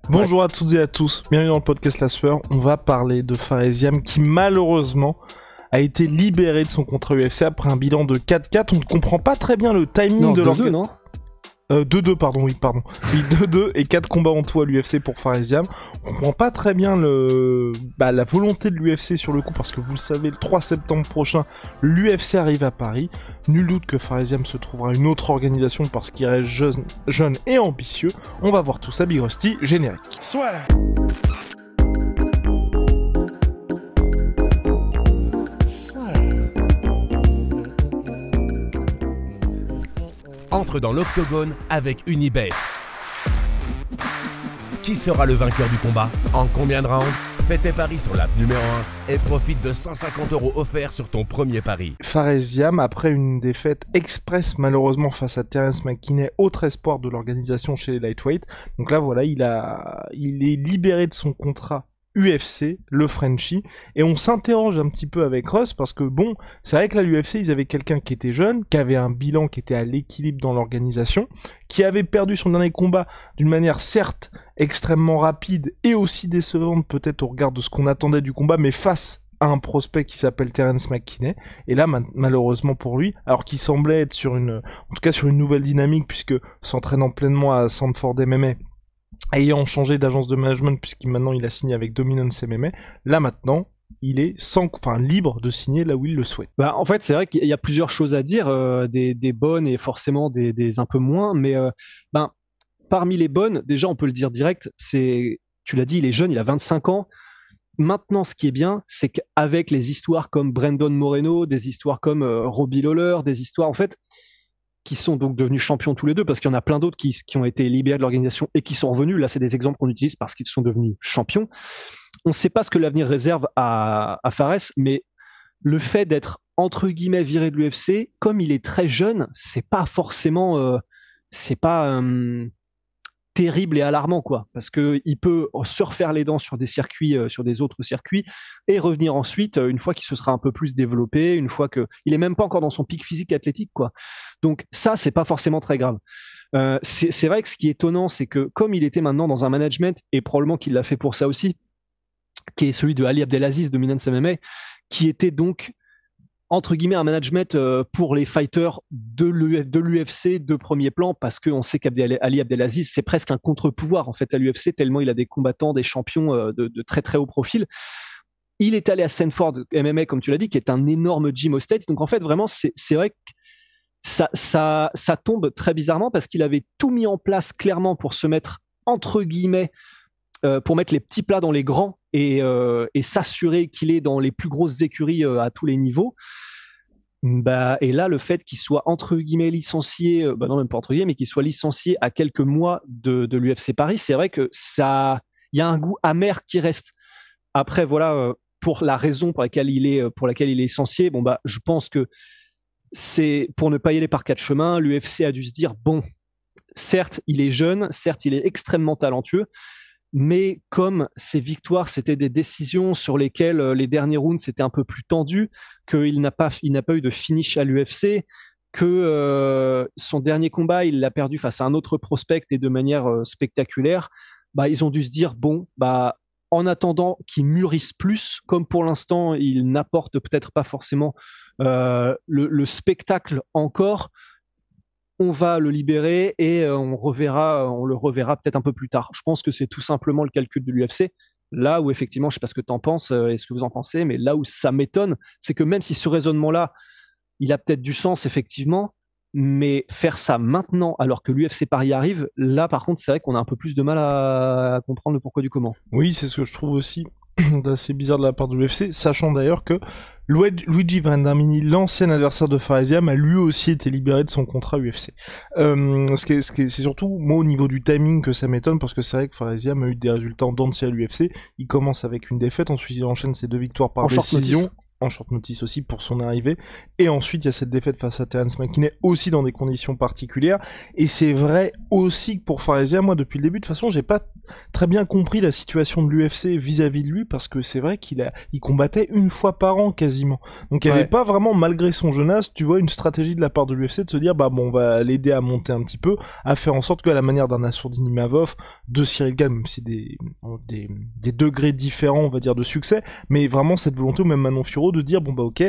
Bonjour à toutes et à tous, bienvenue dans le podcast La Sueur. On va parler de Faresiam qui malheureusement a été libéré de son contrat UFC après un bilan de 4-4. On ne comprend pas très bien le timing de leur... 2-2, non 2-2, pardon. Oui, 2-2 et 4 combats en tout à l'UFC pour Faresiam. On comprend pas très bien la volonté de l'UFC sur le coup, parce que vous le savez, le 3 septembre prochain, l'UFC arrive à Paris. Nul doute que Faresiam se trouvera une autre organisation parce qu'il reste jeune et ambitieux. On va voir tout ça, Big Rusty, générique. Soit. Entre dans l'octogone avec Unibet. Qui sera le vainqueur du combat? En combien de rounds? Fais tes paris sur l'app numéro 1 et profite de 150 € offerts sur ton premier pari. Faresiam, après une défaite express malheureusement face à Terence McKinney, autre espoir de l'organisation chez les lightweight. Donc là voilà, il est libéré de son contrat UFC, le Frenchie, et on s'interroge un petit peu avec Russ parce que bon, c'est vrai que là l'UFC ils avaient quelqu'un qui était jeune, qui avait un bilan qui était à l'équilibre dans l'organisation, qui avait perdu son dernier combat d'une manière certes extrêmement rapide et aussi décevante peut-être au regard de ce qu'on attendait du combat, mais face à un prospect qui s'appelle Terence McKinney, et là malheureusement pour lui, alors qu'il semblait être sur une nouvelle dynamique puisque s'entraînant pleinement à Sanford MMA, ayant changé d'agence de management puisqu'il a signé avec Dominance MMA, là maintenant il est libre de signer là où il le souhaite. Bah, en fait, c'est vrai qu'il y a plusieurs choses à dire, des bonnes et forcément des un peu moins, mais parmi les bonnes, déjà on peut le dire direct, tu l'as dit, il est jeune, il a 25 ans. Maintenant, ce qui est bien, c'est qu'avec les histoires comme Brandon Moreno, des histoires comme Robbie Lawler, des histoires en fait qui sont donc devenus champions tous les deux, parce qu'il y en a plein d'autres qui ont été libérés de l'organisation et qui sont revenus. Là, c'est des exemples qu'on utilise parce qu'ils sont devenus champions. On ne sait pas ce que l'avenir réserve à Fares, mais le fait d'être, entre guillemets, viré de l'UFC, comme il est très jeune, c'est pas forcément... terrible et alarmant, quoi, parce qu'il peut se refaire les dents sur des circuits, sur des autres circuits, et revenir ensuite une fois qu'il se sera un peu plus développé, une fois qu'il est même pas encore dans son pic physique athlétique, quoi. Donc ça, c'est pas forcément très grave. C'est vrai que ce qui est étonnant, c'est que comme il était maintenant dans un management, et probablement qu'il l'a fait pour ça aussi, qui est celui de Ali Abdelaziz de Dominance MMA, qui était donc entre guillemets un management pour les fighters de l'UFC de premier plan, parce qu'on sait qu'Ali Abdelaziz, c'est presque un contre-pouvoir en fait à l'UFC, tellement il a des combattants, des champions de très très haut profil. Il est allé à Sanford MMA, comme tu l'as dit, qui est un énorme gym aux States. Donc en fait, vraiment, c'est vrai que ça tombe très bizarrement, parce qu'il avait tout mis en place clairement pour se mettre, entre guillemets, pour mettre les petits plats dans les grands et s'assurer qu'il est dans les plus grosses écuries à tous les niveaux. Et là, le fait qu'il soit entre guillemets licencié, non même pas entre guillemets, mais qu'il soit licencié à quelques mois de l'UFC Paris, c'est vrai que il y a un goût amer qui reste. Après, voilà, pour la raison pour laquelle il est licencié, je pense que c'est pour ne pas y aller par quatre chemins. L'UFC a dû se dire, bon, certes, il est jeune, certes, il est extrêmement talentueux, mais comme ces victoires, c'était des décisions sur lesquelles les derniers rounds c'était un peu plus tendu, qu'il n'a pas eu de finish à l'UFC, que son dernier combat, il l'a perdu face à un autre prospect et de manière spectaculaire, ils ont dû se dire, bon, en attendant qu'il mûrisse plus, comme pour l'instant, il n'apporte peut-être pas forcément le spectacle encore, on va le libérer et on le reverra peut-être un peu plus tard. Je pense que c'est tout simplement le calcul de l'UFC. Là où effectivement, je ne sais pas ce que tu en penses et ce que vous en pensez, mais là où ça m'étonne, c'est que même si ce raisonnement-là, il a peut-être du sens effectivement, mais faire ça maintenant alors que l'UFC Paris arrive, là par contre, c'est vrai qu'on a un peu plus de mal à comprendre le pourquoi du comment. Oui, c'est ce que je trouve aussi d'assez bizarre de la part de l'UFC, sachant d'ailleurs que Luigi Vendramini, l'ancien adversaire de Faresiam, a lui aussi été libéré de son contrat UFC. C'est surtout, moi, au niveau du timing que ça m'étonne, parce que c'est vrai que Faresiam a eu des résultats en dents de scie à l'UFC. Il commence avec une défaite, ensuite il enchaîne ses 2 victoires par décision. en short notice aussi pour son arrivée. Et ensuite, il y a cette défaite face à Terence McKinney aussi dans des conditions particulières. Et c'est vrai aussi que pour Farezia, moi, depuis le début, de toute façon, j'ai pas très bien compris la situation de l'UFC vis-à-vis de lui, parce que c'est vrai qu'il combattait une fois par an quasiment. Donc il n'y avait pas vraiment, malgré son jeune âge, tu vois, une stratégie de la part de l'UFC de se dire, bah bon, on va l'aider à monter un petit peu, à faire en sorte qu'à la manière d'un Nassourdine Imavov, de Cyril Gane, même si des degrés différents, on va dire, de succès, mais vraiment cette volonté, ou même Manon Fiorot, de dire, bon bah ok,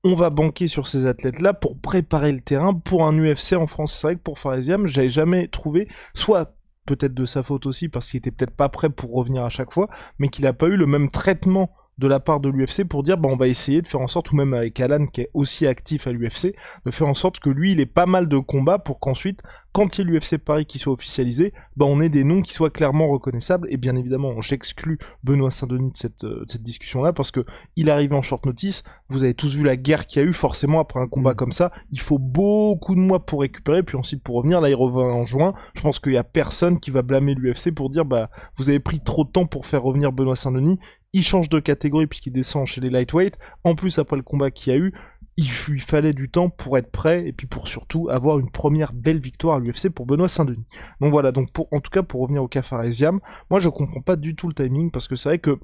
on va banquer sur ces athlètes-là pour préparer le terrain pour un UFC en France. C'est vrai que pour Faresiam, j'avais jamais trouvé, soit peut-être de sa faute aussi, parce qu'il était peut-être pas prêt pour revenir à chaque fois, mais qu'il a pas eu le même traitement de la part de l'UFC pour dire, bah on va essayer de faire en sorte, ou même avec Alan qui est aussi actif à l'UFC, de faire en sorte que lui il ait pas mal de combats pour qu'ensuite, quand il y ait l'UFC Paris qui soit officialisé, bah on ait des noms qui soient clairement reconnaissables. Et bien évidemment, j'exclus Benoît Saint-Denis de cette discussion-là, parce que il arrive en short notice, vous avez tous vu la guerre qu'il y a eu, forcément après un combat comme ça, il faut beaucoup de mois pour récupérer, puis ensuite pour revenir. Là il revient en juin, je pense qu'il y a personne qui va blâmer l'UFC pour dire, bah vous avez pris trop de temps pour faire revenir Benoît Saint-Denis. Il change de catégorie puisqu'il descend chez les lightweight. En plus, après le combat qu'il y a eu, il fallait du temps pour être prêt et puis pour surtout avoir une première belle victoire à l'UFC pour Benoît Saint-Denis. Donc voilà, donc en tout cas pour revenir au cas Faresiam, moi je comprends pas du tout le timing, parce que c'est vrai que,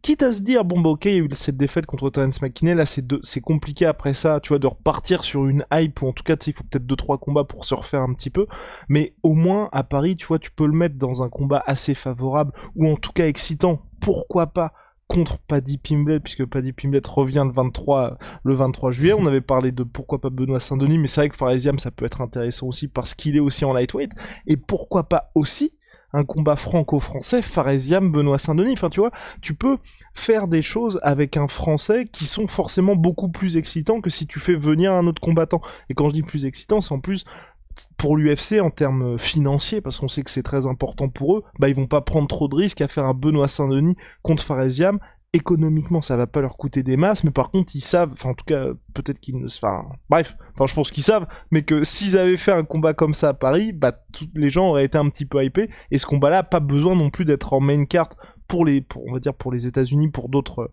quitte à se dire, bon bah ok, il y a eu cette défaite contre Terence McKinney, là c'est compliqué après ça, tu vois, de repartir sur une hype, ou en tout cas, tu sais, il faut peut-être 2-3 combats pour se refaire un petit peu, mais au moins à Paris, tu vois, tu peux le mettre dans un combat assez favorable, ou en tout cas excitant, pourquoi pas, contre Paddy Pimblett, puisque Paddy Pimblett revient le 23 juillet. On avait parlé de pourquoi pas Benoît Saint-Denis, mais c'est vrai que Faresiam, ça peut être intéressant aussi parce qu'il est aussi en lightweight, et pourquoi pas aussi un combat franco-français, Faresiam, Benoît Saint-Denis. Enfin, tu vois, tu peux faire des choses avec un Français qui sont forcément beaucoup plus excitants que si tu fais venir un autre combattant. Et quand je dis plus excitant, c'est en plus pour l'UFC en termes financiers, parce qu'on sait que c'est très important pour eux, bah ils vont pas prendre trop de risques à faire un Benoît Saint-Denis contre Faresiam. Économiquement, ça va pas leur coûter des masses, mais par contre, ils savent, enfin, en tout cas, peut-être qu'ils ne... Enfin, bref, je pense qu'ils savent, mais que s'ils avaient fait un combat comme ça à Paris, bah, tous les gens auraient été un petit peu hypés, et ce combat-là a pas besoin non plus d'être en main card on va dire pour les États-Unis, pour d'autres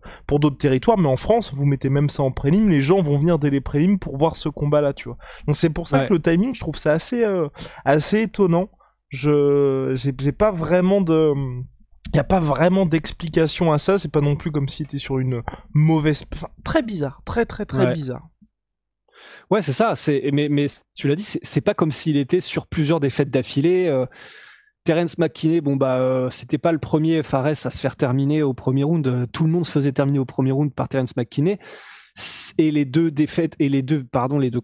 territoires, mais en France, vous mettez même ça en prélim, les gens vont venir dès les prélims pour voir ce combat-là, tu vois. Donc c'est pour ça que le timing, je trouve ça assez étonnant. J'ai pas vraiment de... Il n'y a pas vraiment d'explication à ça, c'est pas non plus comme s'il était sur une mauvaise... Enfin, très bizarre, très bizarre. Ouais, c'est ça, mais tu l'as dit, c'est pas comme s'il était sur plusieurs défaites d'affilée. Terence McKinney, bon bah c'était pas le premier Fares à se faire terminer au premier round. Tout le monde se faisait terminer au premier round par Terence McKinney. Et les deux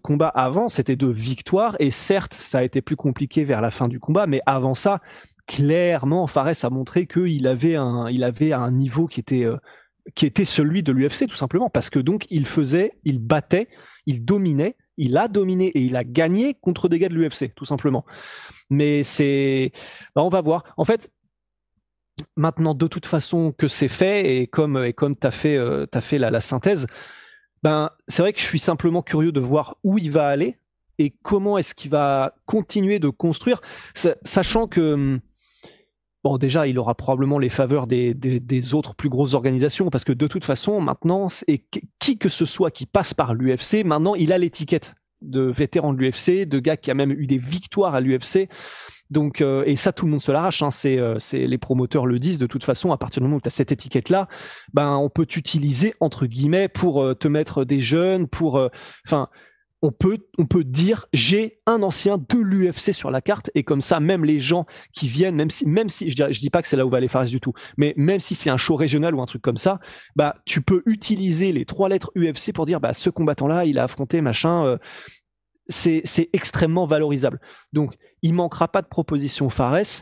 combats avant, c'était deux victoires. Et certes, ça a été plus compliqué vers la fin du combat, mais avant ça, clairement, Fares a montré qu'il avait un niveau qui était celui de l'UFC, tout simplement, parce que donc il battait, il dominait. Il a dominé et il a gagné contre des gars de l'UFC, tout simplement. Mais on va voir. En fait, maintenant, de toute façon que c'est fait, et comme tu as fait la synthèse, c'est vrai que je suis simplement curieux de voir où il va aller et comment est-ce qu'il va continuer de construire, sachant que... Bon, déjà, il aura probablement les faveurs des autres plus grosses organisations, parce que de toute façon, maintenant, qui que ce soit qui passe par l'UFC, maintenant, il a l'étiquette de vétéran de l'UFC, de gars qui a même eu des victoires à l'UFC. Donc, et ça, tout le monde se l'arrache. Hein, les promoteurs le disent de toute façon. À partir du moment où tu as cette étiquette-là, on peut t'utiliser entre guillemets pour te mettre des jeunes, on peut dire j'ai un ancien de l'UFC sur la carte, et comme ça même les gens qui viennent, même si je dis pas que c'est là où va aller Fares du tout, mais même si c'est un show régional ou un truc comme ça, tu peux utiliser les 3 lettres UFC pour dire ce combattant là il a affronté machin. C'est extrêmement valorisable. Donc il manquera pas de propositions Fares.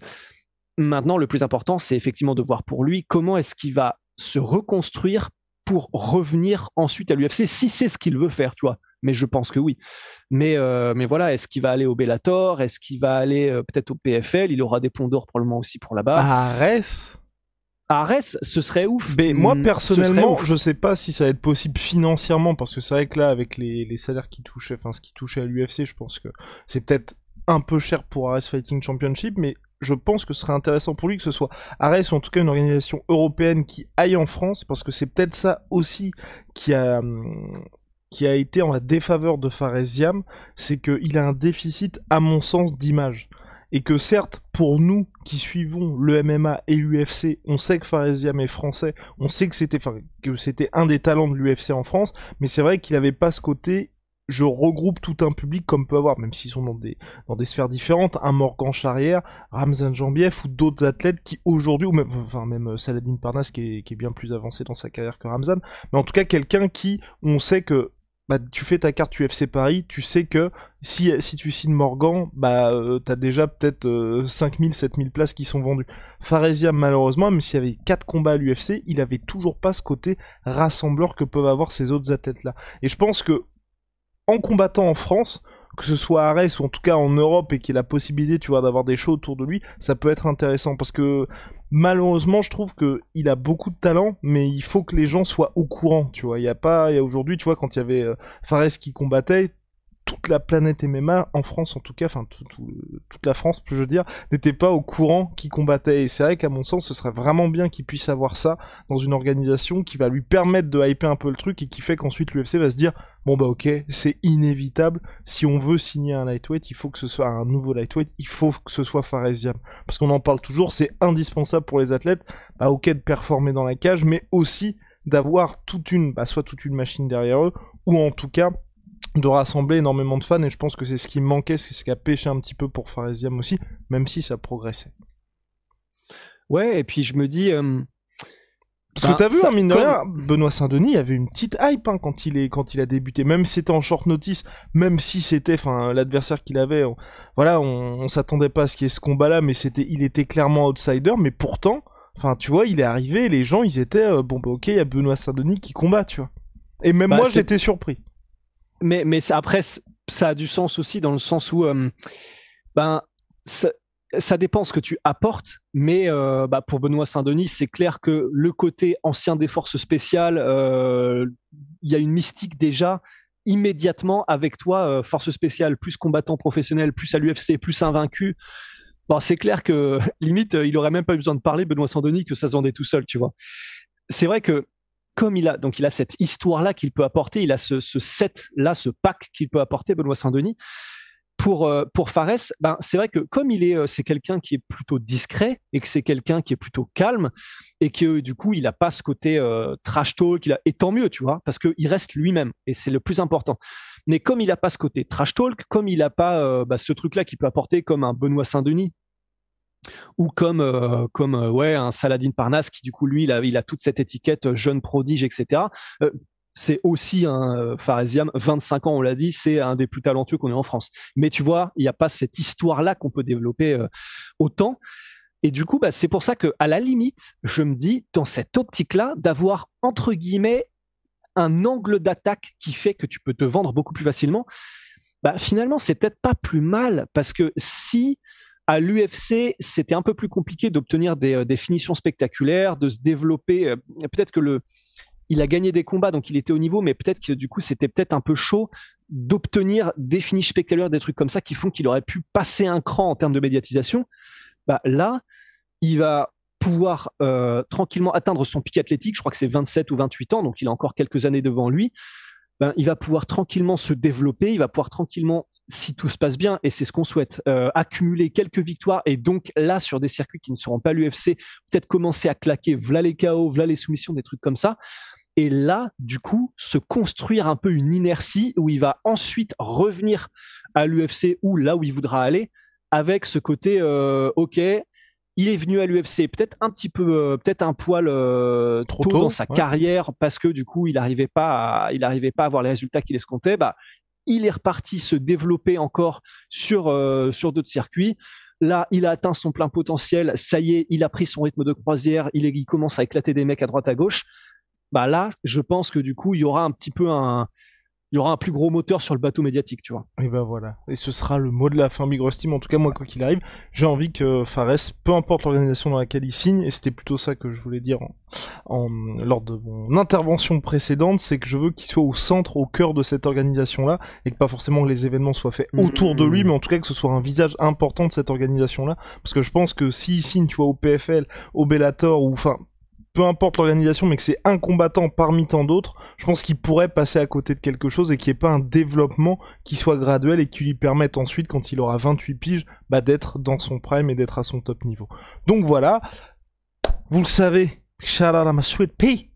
Maintenant le plus important c'est effectivement de voir pour lui comment est-ce qu'il va se reconstruire pour revenir ensuite à l'UFC, si c'est ce qu'il veut faire, tu vois. Mais je pense que oui. Mais voilà, est-ce qu'il va aller au Bellator? Est-ce qu'il va aller peut-être au PFL? Il aura des ponts d'or probablement aussi pour là-bas. Arès, ce serait ouf. Mais moi, personnellement, je sais pas si ça va être possible financièrement, parce que c'est vrai que là, avec les salaires qui touchaient, ce qui touchait à l'UFC, je pense que c'est peut-être un peu cher pour Arès Fighting Championship, mais je pense que ce serait intéressant pour lui que ce soit Ares ou en tout cas une organisation européenne qui aille en France, parce que c'est peut-être ça aussi qui a, qui a été en la défaveur de Faresiam, c'est qu'il a un déficit, à mon sens, d'image. Et que certes, pour nous qui suivons le MMA et l'UFC, on sait que Faresiam est français, on sait que c'était un des talents de l'UFC en France, mais c'est vrai qu'il n'avait pas ce côté je regroupe tout un public comme peut avoir, même s'ils sont dans des sphères différentes, un Morgan Charrière, Ramzan Jambiev ou d'autres athlètes qui aujourd'hui, ou même Saladin Parnasse qui est bien plus avancé dans sa carrière que Ramzan, mais en tout cas quelqu'un qui, on sait que bah, tu fais ta carte UFC Paris, tu sais que si tu signes Morgan, bah, t'as déjà peut-être 5000, 7000 places qui sont vendues. Faresiam, malheureusement, même s'il y avait 4 combats à l'UFC, il avait toujours pas ce côté rassembleur que peuvent avoir ces autres athlètes-là. Et je pense que en combattant en France, que ce soit à Arès ou en tout cas en Europe et qu'il ait la possibilité, tu vois, d'avoir des shows autour de lui, ça peut être intéressant parce que malheureusement, je trouve que il a beaucoup de talent, mais il faut que les gens soient au courant, tu vois. Il y a aujourd'hui, tu vois, quand il y avait Fares qui combattait, toute la planète MMA, en France en tout cas, enfin toute la France, je veux dire, n'était pas au courant qui combattait. Et c'est vrai qu'à mon sens, ce serait vraiment bien qu'il puisse avoir ça dans une organisation qui va lui permettre de hyper un peu le truc et qui fait qu'ensuite l'UFC va se dire bon bah ok, c'est inévitable, si on veut signer un lightweight, il faut que ce soit un nouveau lightweight, il faut que ce soit Faresiam. Parce qu'on en parle toujours, c'est indispensable pour les athlètes, bah ok de performer dans la cage, mais aussi d'avoir soit toute une machine derrière eux, ou en tout cas de rassembler énormément de fans, et je pense que c'est ce qui me manquait, c'est ce qui a pêché un petit peu pour Faresiam aussi, même si ça progressait. Ouais, et puis je me dis... Parce que t'as vu, mine de rien, Benoît Saint-Denis, il y avait une petite hype quand il a débuté, même si c'était en short notice, même si c'était l'adversaire qu'il avait, on s'attendait pas à ce qu'il y ait ce combat-là, mais il était clairement outsider, mais pourtant, tu vois, il est arrivé, les gens, ils étaient, ok, il y a Benoît Saint-Denis qui combat, tu vois. Et même moi, j'étais surpris. Mais après, ça a du sens aussi dans le sens où ça dépend ce que tu apportes, mais pour Benoît Saint-Denis, c'est clair que le côté ancien des forces spéciales, il y a une mystique déjà immédiatement avec toi, force spéciale, plus combattant professionnel, plus à l'UFC, plus invaincu. Bon, c'est clair que limite, il aurait même pas eu besoin de parler, Benoît Saint-Denis, que ça se vendait tout seul, tu vois. C'est vrai que comme il a cette histoire-là qu'il peut apporter, il a ce set-là, ce pack qu'il peut apporter, Benoît Saint-Denis. Pour Fares, c'est vrai que comme c'est quelqu'un qui est plutôt discret et que c'est quelqu'un qui est plutôt calme et que du coup, il n'a pas ce côté trash talk, et tant mieux, tu vois, parce qu'il reste lui-même et c'est le plus important. Mais comme il n'a pas ce côté trash talk, comme il n'a pas ce truc-là qu'il peut apporter comme un Benoît Saint-Denis, ou comme un Saladin Parnasse qui du coup lui il a toute cette étiquette jeune prodige, etc. C'est aussi un Faresiam, 25 ans on l'a dit, c'est un des plus talentueux qu'on ait en France, mais tu vois il n'y a pas cette histoire là qu'on peut développer autant, et du coup c'est pour ça que à la limite je me dis dans cette optique là d'avoir entre guillemets un angle d'attaque qui fait que tu peux te vendre beaucoup plus facilement, finalement c'est peut-être pas plus mal, parce que si à l'UFC, c'était un peu plus compliqué d'obtenir des finitions spectaculaires, de se développer. Peut-être que il a gagné des combats, donc il était au niveau, mais peut-être que du coup, c'était peut-être un peu chaud d'obtenir des finishes spectaculaires, des trucs comme ça qui font qu'il aurait pu passer un cran en termes de médiatisation. Là, il va pouvoir tranquillement atteindre son pic athlétique. Je crois que c'est 27 ou 28 ans, donc il a encore quelques années devant lui. Il va pouvoir tranquillement se développer, il va pouvoir tranquillement, si tout se passe bien, et c'est ce qu'on souhaite, accumuler quelques victoires, et donc là, sur des circuits qui ne seront pas l'UFC, peut-être commencer à claquer, v'là les KO, v'là les soumissions, des trucs comme ça, et là, du coup, se construire un peu une inertie où il va ensuite revenir à l'UFC ou là où il voudra aller, avec ce côté, ok, il est venu à l'UFC peut-être un petit peu, peut-être un poil trop tôt dans sa carrière, parce que du coup, il n'arrivait pas à avoir les résultats qu'il escomptait. Il est reparti se développer encore sur d'autres circuits. Là, il a atteint son plein potentiel. Ça y est, il a pris son rythme de croisière. Il commence à éclater des mecs à droite à gauche. Là, je pense que du coup, il y aura un petit peu il y aura un plus gros moteur sur le bateau médiatique, tu vois. Et ben voilà. Et ce sera le mot de la fin, Big Rusty. Mais en tout cas, moi, quoi qu'il arrive, j'ai envie que Fares, peu importe l'organisation dans laquelle il signe, et c'était plutôt ça que je voulais dire lors de mon intervention précédente, c'est que je veux qu'il soit au centre, au cœur de cette organisation-là, et que pas forcément que les événements soient faits autour de lui, mais en tout cas que ce soit un visage important de cette organisation-là. Parce que je pense que s'il signe, tu vois, au PFL, au Bellator, ou enfin, peu importe l'organisation, mais que c'est un combattant parmi tant d'autres, je pense qu'il pourrait passer à côté de quelque chose et qu'il n'y ait pas un développement qui soit graduel et qui lui permette ensuite, quand il aura 28 piges, bah, d'être dans son prime et d'être à son top niveau. Donc voilà, vous le savez, shout out à ma Sweet Pea,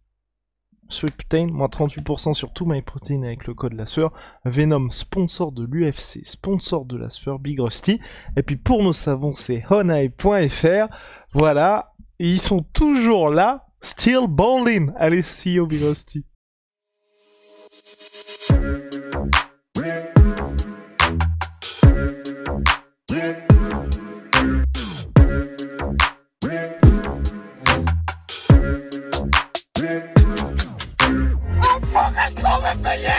Sweet Protein, moins 38% sur tout My Protein avec le code la sueur. Venom, sponsor de l'UFC, sponsor de la sueur, Big Rusty. Et puis pour nos savons, c'est honai.fr. Voilà, et ils sont toujours là. Still ballin'. Allez, see you, Big Rusty. I'm fucking coming for you!